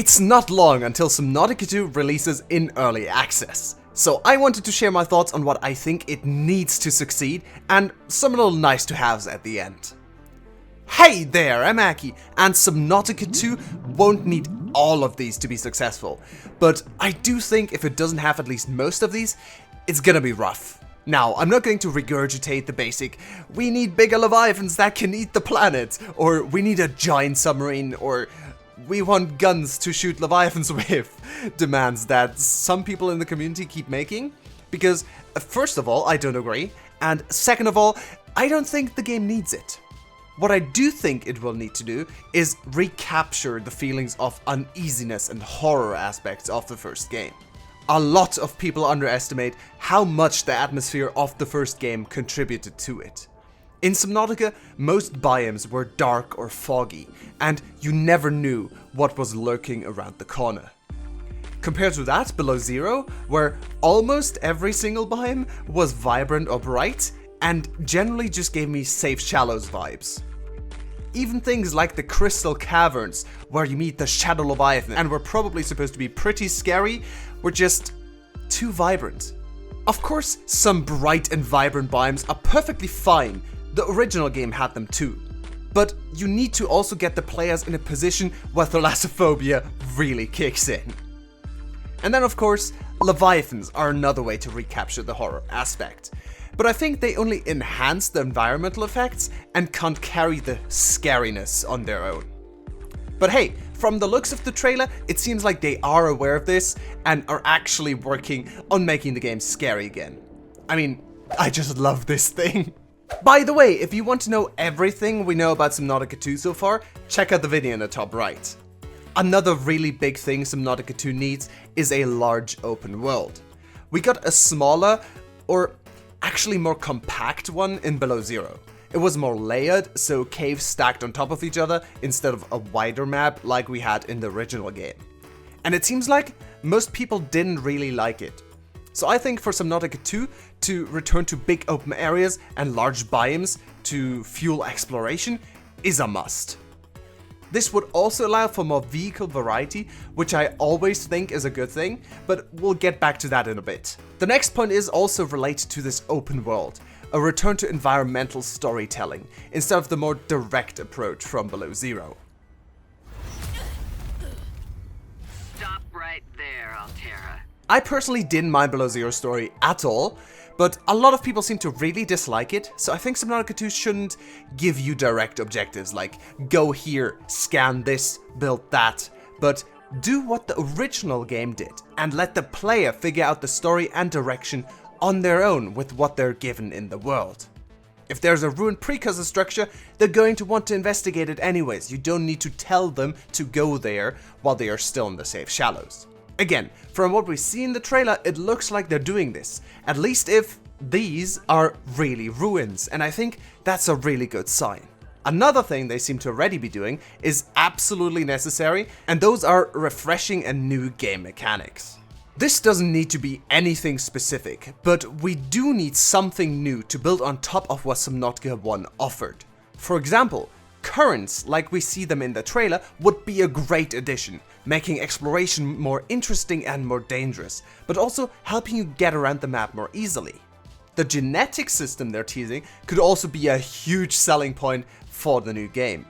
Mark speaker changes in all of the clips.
Speaker 1: It's not long until Subnautica 2 releases in early access, so I wanted to share my thoughts on what I think it needs to succeed and some little nice to haves at the end. Hey there, I'm Aki, and Subnautica 2 won't need all of these to be successful, but I do think if it doesn't have at least most of these, it's gonna be rough. Now, I'm not going to regurgitate the basic, we need bigger leviathans that can eat the planet, or we need a giant submarine, or we want guns to shoot leviathans with demands that some people in the community keep making, because first of all, I don't agree, and second of all, I don't think the game needs it. What I do think it will need to do is recapture the feelings of uneasiness and horror aspects of the first game. A lot of people underestimate how much the atmosphere of the first game contributed to it. In Subnautica, most biomes were dark or foggy, and you never knew what was lurking around the corner. Compared to that, Below Zero, where almost every single biome was vibrant or bright, and generally just gave me Safe Shallows vibes. Even things like the Crystal Caverns, where you meet the Shadow Leviathan and were probably supposed to be pretty scary, were just too vibrant. Of course, some bright and vibrant biomes are perfectly fine, the original game had them too. But you need to also get the players in a position where thalassophobia really kicks in. And then of course, Leviathans are another way to recapture the horror aspect. But I think they only enhance the environmental effects and can't carry the scariness on their own. But hey, from the looks of the trailer, it seems like they are aware of this and are actually working on making the game scary again. I mean, I just love this thing. By the way, if you want to know everything we know about Subnautica 2 so far, check out the video in the top right. Another really big thing Subnautica 2 needs is a large open world. We got a smaller, or actually more compact one in Below Zero. It was more layered, so caves stacked on top of each other instead of a wider map like we had in the original game. And it seems like most people didn't really like it. So I think for Subnautica 2 to return to big open areas and large biomes to fuel exploration is a must. This would also allow for more vehicle variety, which I always think is a good thing, but we'll get back to that in a bit. The next point is also related to this open world, a return to environmental storytelling, instead of the more direct approach from Below Zero.
Speaker 2: Stop right there, Altera.
Speaker 1: I personally didn't mind Below Zero's story at all, but a lot of people seem to really dislike it, so I think Subnautica 2 shouldn't give you direct objectives like go here, scan this, build that, but do what the original game did and let the player figure out the story and direction on their own with what they're given in the world. If there's a ruined precursor structure, they're going to want to investigate it anyways. You don't need to tell them to go there while they are still in the Safe Shallows. Again, from what we see in the trailer, it looks like they're doing this, at least if these are really ruins, and I think that's a really good sign. Another thing they seem to already be doing is absolutely necessary, and those are refreshing and new game mechanics. This doesn't need to be anything specific, but we do need something new to build on top of what Subnautica 1 offered. For example, currents, like we see them in the trailer, would be a great addition, making exploration more interesting and more dangerous, but also helping you get around the map more easily. The genetic system they're teasing could also be a huge selling point for the new game.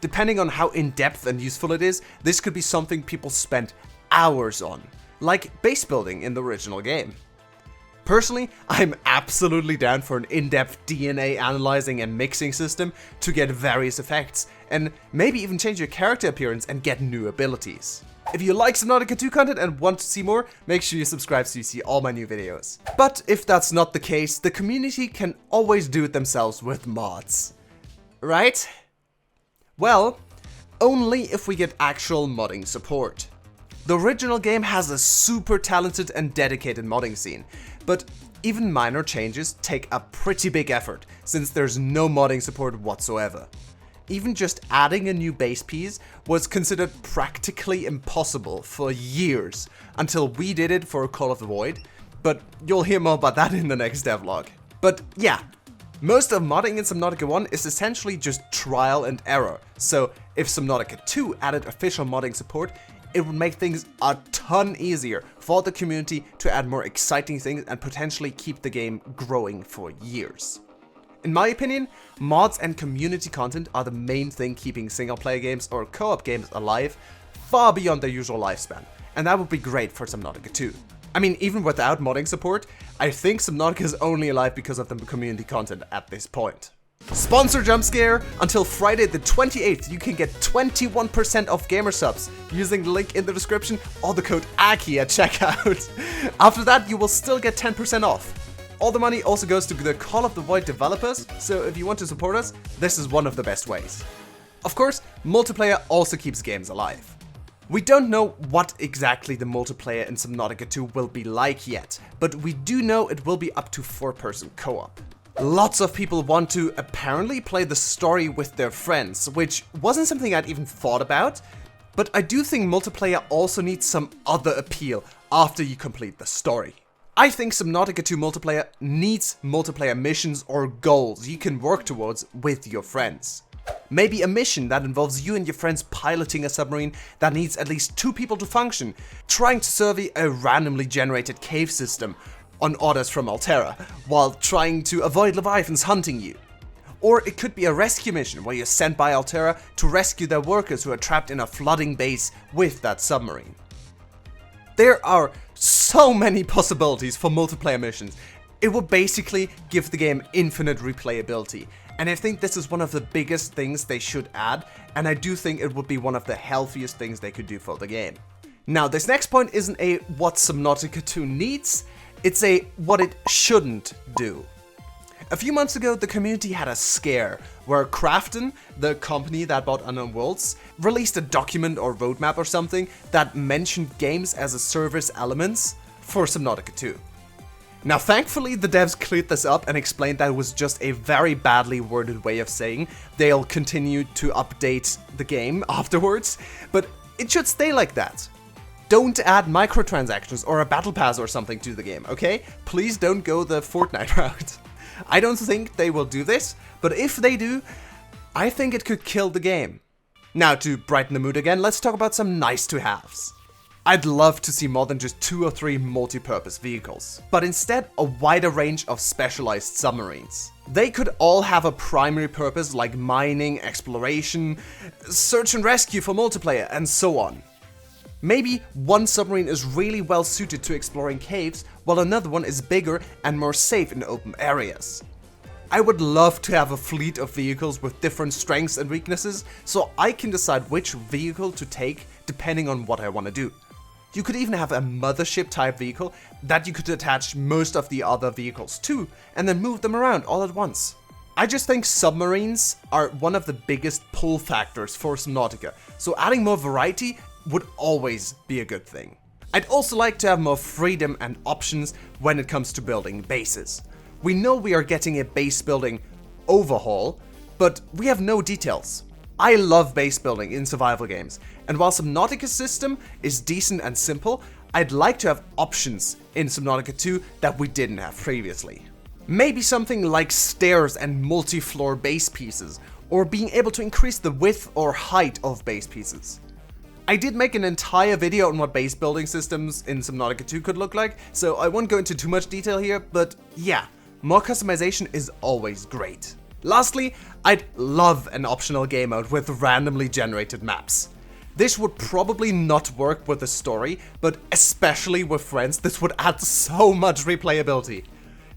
Speaker 1: Depending on how in-depth and useful it is, this could be something people spend hours on, like base building in the original game. Personally, I'm absolutely down for an in-depth DNA analyzing and mixing system to get various effects, and maybe even change your character appearance and get new abilities. If you like Subnautica 2 content and want to see more, make sure you subscribe so you see all my new videos. But if that's not the case, the community can always do it themselves with mods. Right? Well, only if we get actual modding support. The original game has a super talented and dedicated modding scene, but even minor changes take a pretty big effort since there's no modding support whatsoever. Even just adding a new base piece was considered practically impossible for years until we did it for Call of the Void, but you'll hear more about that in the next devlog. But yeah, most of modding in Subnautica 1 is essentially just trial and error, so if Subnautica 2 added official modding support, it would make things a ton easier for the community to add more exciting things and potentially keep the game growing for years. In my opinion, mods and community content are the main thing keeping single-player games or co-op games alive far beyond their usual lifespan, and that would be great for Subnautica 2. I mean, even without modding support, I think Subnautica is only alive because of the community content at this point. Sponsor jump scare! Until Friday the 28th, you can get 21% off gamer subs using the link in the description or the code AKI at checkout. After that, you will still get 10% off. All the money also goes to the Call of the Void developers, so if you want to support us, this is one of the best ways. Of course, multiplayer also keeps games alive. We don't know what exactly the multiplayer in Subnautica 2 will be like yet, but we do know it will be up to 4-person co-op. Lots of people want to apparently play the story with their friends, which wasn't something I'd even thought about, but I do think multiplayer also needs some other appeal after you complete the story. I think Subnautica 2 multiplayer needs multiplayer missions or goals you can work towards with your friends. Maybe a mission that involves you and your friends piloting a submarine that needs at least 2 people to function, trying to survey a randomly generated cave system on orders from Altera, while trying to avoid Leviathans hunting you. Or it could be a rescue mission where you're sent by Altera to rescue their workers who are trapped in a flooding base with that submarine. There are so many possibilities for multiplayer missions. It would basically give the game infinite replayability, and I think this is one of the biggest things they should add, and I do think it would be one of the healthiest things they could do for the game. Now, this next point isn't a what Subnautica 2 needs, it's a what it shouldn't do. A few months ago, the community had a scare where Kraken, the company that bought Unknown Worlds, released a document or roadmap or something that mentioned games as a service elements for Subnautica 2. Now, thankfully, the devs cleared this up and explained that it was just a very badly worded way of saying they'll continue to update the game afterwards, but it should stay like that. Don't add microtransactions or a battle pass or something to the game, okay? Please don't go the Fortnite route. I don't think they will do this, but if they do, I think it could kill the game. Now, to brighten the mood again, let's talk about some nice to haves. I'd love to see more than just 2 or 3 multi-purpose vehicles, but instead a wider range of specialized submarines. They could all have a primary purpose like mining, exploration, search and rescue for multiplayer, and so on. Maybe one submarine is really well suited to exploring caves, while another one is bigger and more safe in open areas. I would love to have a fleet of vehicles with different strengths and weaknesses, so I can decide which vehicle to take depending on what I want to do. You could even have a mothership type vehicle that you could attach most of the other vehicles to, and then move them around all at once. I just think submarines are one of the biggest pull factors for Subnautica, so adding more variety would always be a good thing. I'd also like to have more freedom and options when it comes to building bases. We know we are getting a base building overhaul, but we have no details. I love base building in survival games, and while Subnautica's system is decent and simple, I'd like to have options in Subnautica 2 that we didn't have previously. Maybe something like stairs and multi-floor base pieces, or being able to increase the width or height of base pieces. I did make an entire video on what base building systems in Subnautica 2 could look like, so I won't go into too much detail here, but yeah, more customization is always great. Lastly, I'd love an optional game mode with randomly generated maps. This would probably not work with the story, but especially with friends, this would add so much replayability.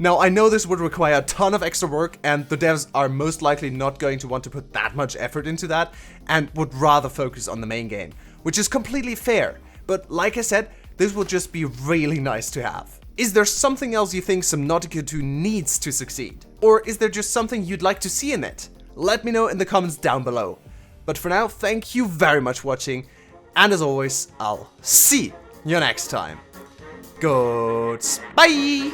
Speaker 1: Now, I know this would require a ton of extra work, and the devs are most likely not going to want to put that much effort into that, and would rather focus on the main game, which is completely fair, but like I said, this would just be really nice to have. Is there something else you think Subnautica 2 needs to succeed? Or is there just something you'd like to see in it? Let me know in the comments down below. But for now, thank you very much for watching, and as always, I'll see you next time. Goodbye!